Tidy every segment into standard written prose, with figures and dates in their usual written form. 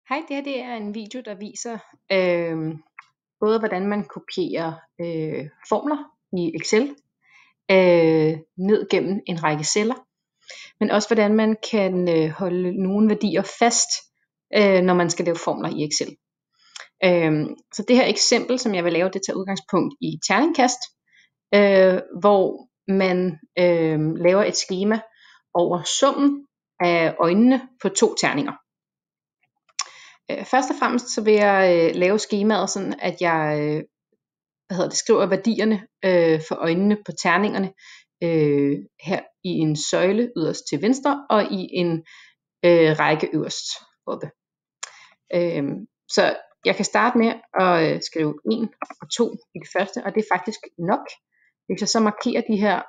Hej, det her det er en video, der viser både hvordan man kopierer formler i Excel ned gennem en række celler, men også hvordan man kan holde nogle værdier fast, når man skal lave formler i Excel. Så det her eksempel, som jeg vil lave, det tager udgangspunkt i terningkast, hvor man laver et skema over summen af øjnene på to terninger. Først og fremmest så vil jeg lave skemaet sådan, at jeg skriver værdierne for øjnene på terningerne her i en søjle yderst til venstre og i en række øverst oppe. Så jeg kan starte med at skrive 1 og 2 i det første, og det er faktisk nok. Hvis jeg så markerer de her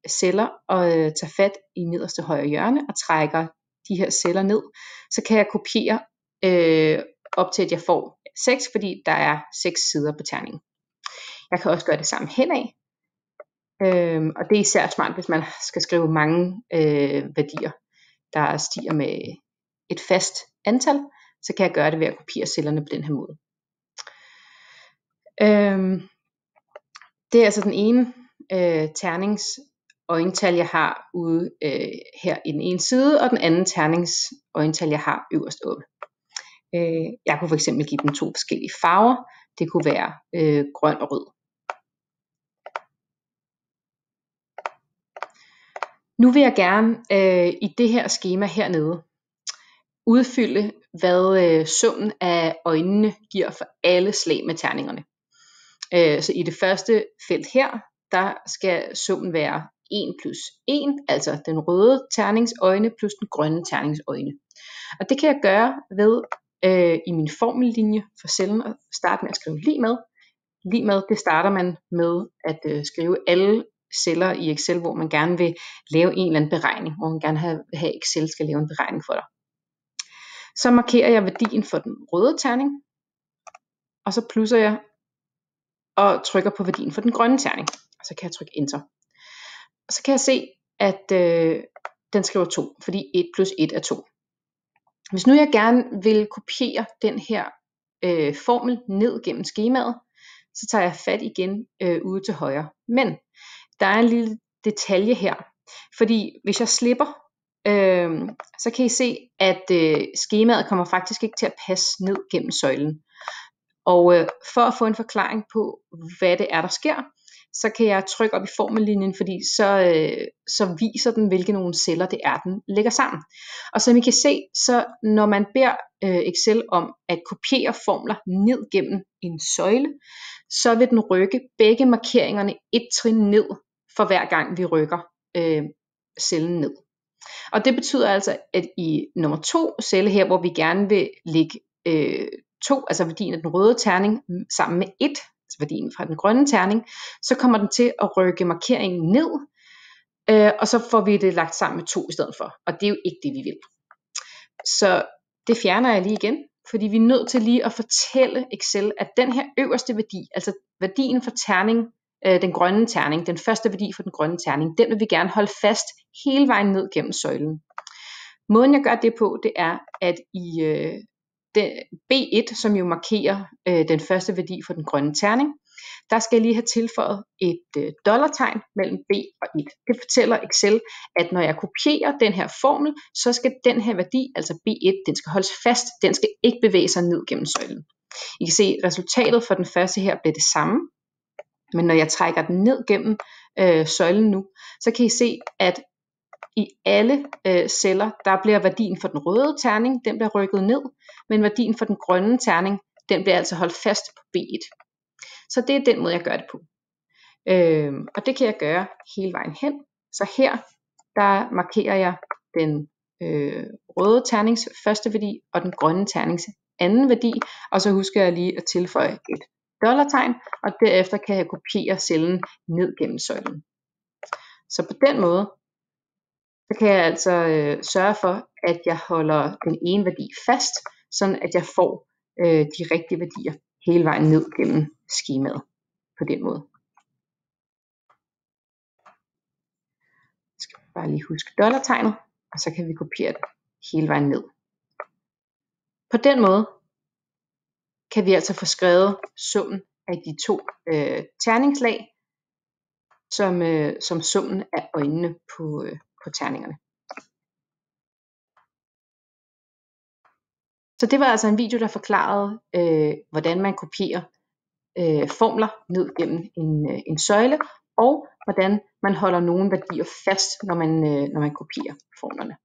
celler og tager fat i nederste højre hjørne og trækker de her celler ned, så kan jeg kopiere op til at jeg får 6, fordi der er 6 sider på terningen. Jeg kan også gøre det samme henad, og det er især smart, hvis man skal skrive mange værdier, der stiger med et fast antal, så kan jeg gøre det ved at kopiere cellerne på den her måde. Det er altså den ene ternings øjental, jeg har ude her i den ene side, og den anden ternings øjental, jeg har øverst oppe. Jeg kunne for eksempel give dem to forskellige farver. Det kunne være grøn og rød. Nu vil jeg gerne i det her skema hernede udfylde, hvad summen af øjnene giver for alle slag med terningerne. Så i det første felt her, der skal summen være 1 plus 1, altså den røde terningsøjne plus den grønne terningsøjne. Og det kan jeg gøre ved i min formellinje for cellen at starte med at skrive lig med. Lig med, det starter man med at skrive alle celler i Excel, hvor man gerne vil lave en eller anden beregning, hvor man gerne vil have Excel skal lave en beregning for dig. Så markerer jeg værdien for den røde terning, og så plusser jeg og trykker på værdien for den grønne terning, og så kan jeg trykke enter. Og så kan jeg se, at den skriver 2, fordi 1 plus 1 er 2. Hvis nu jeg gerne vil kopiere den her formel ned gennem skemaet, så tager jeg fat igen ude til højre. Men der er en lille detalje her, fordi hvis jeg slipper, så kan I se, at skemaet kommer faktisk ikke til at passe ned gennem søjlen. Og for at få en forklaring på, hvad det er, der sker, så kan jeg trykke op i formellinjen, fordi så viser den, hvilke nogle celler det er, den lægger sammen. Og som I kan se, så når man beder Excel om at kopiere formler ned gennem en søjle, så vil den rykke begge markeringerne et trin ned, for hver gang vi rykker cellen ned. Og det betyder altså, at i nummer 2 celle her, hvor vi gerne vil lægge 2, altså værdien af den røde terning, sammen med 1, altså værdien fra den grønne terning, så kommer den til at rykke markeringen ned, og så får vi det lagt sammen med 2 i stedet for. Og det er jo ikke det, vi vil. Så det fjerner jeg lige igen, fordi vi er nødt til lige at fortælle Excel, at den her øverste værdi, altså værdien for terning, den grønne terning, den første værdi for den grønne terning, den vil vi gerne holde fast hele vejen ned gennem søjlen. Måden jeg gør det på, det er, at i B1, som jo markerer den første værdi for den grønne terning, der skal jeg lige have tilføjet et dollartegn mellem B og 1. Det fortæller Excel, at når jeg kopierer den her formel, så skal den her værdi, altså B1, den skal holdes fast, den skal ikke bevæge sig ned gennem søjlen. I kan se, at resultatet for den første her bliver det samme, men når jeg trækker den ned gennem søjlen nu, så kan I se, at i alle celler, der bliver værdien for den røde terning, den bliver rykket ned, men værdien for den grønne terning, den bliver altså holdt fast på B1. Så det er den måde, jeg gør det på. Og det kan jeg gøre hele vejen hen. Så her, der markerer jeg den røde ternings første værdi, og den grønne ternings anden værdi, og så husker jeg lige at tilføje et dollartegn, og derefter kan jeg kopiere cellen ned gennem søjlen. Så på den måde, så kan jeg altså sørge for, at jeg holder den ene værdi fast, sådan at jeg får de rigtige værdier hele vejen ned gennem skemaet på den måde. Jeg skal bare lige huske dollartegnet, og så kan vi kopiere det hele vejen ned. På den måde, kan vi altså få skrevet summen af de to terningslag, som summen af øjnene på terningerne. Så det var altså en video, der forklarede, hvordan man kopierer formler ned gennem en søjle, og hvordan man holder nogle værdier fast, når man kopierer formlerne.